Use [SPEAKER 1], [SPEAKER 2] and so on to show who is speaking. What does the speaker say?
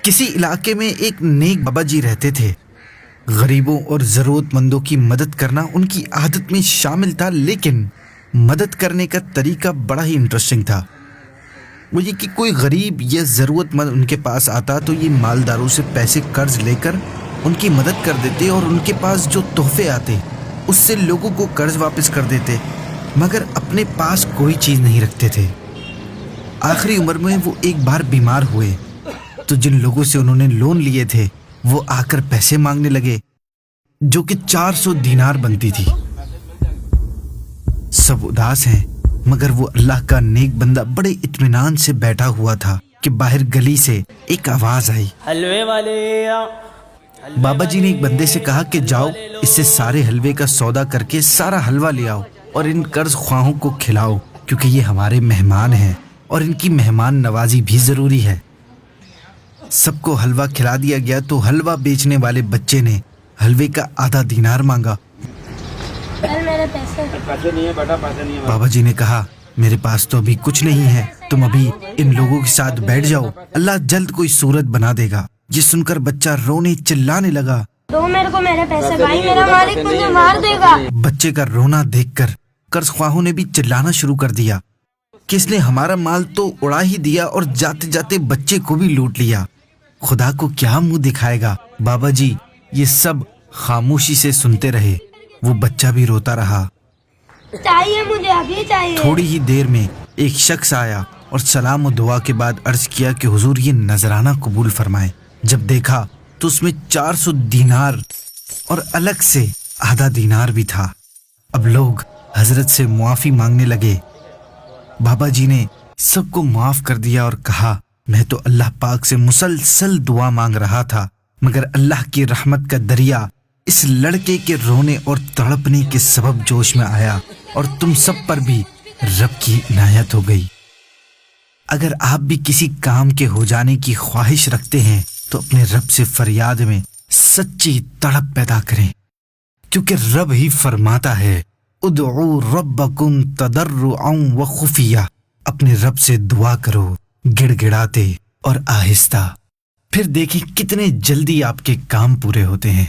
[SPEAKER 1] کسی علاقے میں ایک نیک بابا جی رہتے تھے۔ غریبوں اور ضرورت مندوں کی مدد کرنا ان کی عادت میں شامل تھا، لیکن مدد کرنے کا طریقہ بڑا ہی انٹرسٹنگ تھا۔ وہ یہ کہ کوئی غریب یا ضرورت مند ان کے پاس آتا تو یہ مالداروں سے پیسے قرض لے کر ان کی مدد کر دیتے، اور ان کے پاس جو تحفے آتے اس سے لوگوں کو قرض واپس کر دیتے، مگر اپنے پاس کوئی چیز نہیں رکھتے تھے۔ آخری عمر میں وہ ایک بار بیمار ہوئے تو جن لوگوں سے انہوں نے لون لیے تھے وہ آ کر پیسے مانگنے لگے، جو کہ 400 دینار بنتی تھی۔ سب اداس ہیں، مگر وہ اللہ کا نیک بندہ بڑے اطمینان سے بیٹھا ہوا تھا کہ باہر گلی سے ایک آواز آئی۔
[SPEAKER 2] حلوے والے
[SPEAKER 1] بابا جی نے ایک بندے سے کہا کہ جاؤ اس سے سارے حلوے کا سودا کر کے سارا حلوہ لے آؤ اور ان قرض خواہوں کو کھلاؤ، کیونکہ یہ ہمارے مہمان ہیں اور ان کی مہمان نوازی بھی ضروری ہے۔ سب کو حلوہ کھلا دیا گیا تو حلوہ بیچنے والے بچے نے حلوے کا آدھا دینار مانگا۔
[SPEAKER 3] میرے پیسے نہیں ہے بیٹا، پیسے نہیں ہے۔
[SPEAKER 1] بابا جی نے کہا میرے پاس تو ابھی کچھ نہیں ہے، تم ابھی ان لوگوں کے ساتھ بیٹھ جاؤ، اللہ جلد کوئی صورت بنا دے گا۔ یہ سن کر بچہ رونے چلانے لگا،
[SPEAKER 3] دو میرے کو میرے پیسے، بھائی میرا مالک مجھے مار دے گا۔
[SPEAKER 1] بچے کا رونا دیکھ کر قرض خواہوں نے بھی چلانا شروع کر دیا کہ اس نے ہمارا مال تو اڑا ہی دیا اور جاتے جاتے بچے کو بھی لوٹ لیا، خدا کو کیا منہ دکھائے گا۔ بابا جی یہ سب خاموشی سے سنتے رہے، وہ بچہ بھی روتا رہا۔
[SPEAKER 3] چاہیے مجھے، ابھی چاہیے۔
[SPEAKER 1] تھوڑی ہی دیر میں ایک شخص آیا اور سلام و دعا کے بعد عرض کیا کہ حضور یہ نذرانہ قبول فرمائیں۔ جب دیکھا تو اس میں 400 دینار اور الگ سے آدھا دینار بھی تھا۔ اب لوگ حضرت سے معافی مانگنے لگے۔ بابا جی نے سب کو معاف کر دیا اور کہا میں تو اللہ پاک سے مسلسل دعا مانگ رہا تھا، مگر اللہ کی رحمت کا دریا اس لڑکے کے رونے اور تڑپنے کے سبب جوش میں آیا اور تم سب پر بھی رب کی عنایت ہو گئی۔ اگر آپ بھی کسی کام کے ہو جانے کی خواہش رکھتے ہیں تو اپنے رب سے فریاد میں سچی تڑپ پیدا کریں، کیونکہ رب ہی فرماتا ہے ادعوا ربکم تضرعا وخفیہ، اپنے رب سے دعا کرو گڑ گڑاتے اور آہستہ، پھر دیکھیں کتنے جلدی آپ کے کام پورے ہوتے ہیں۔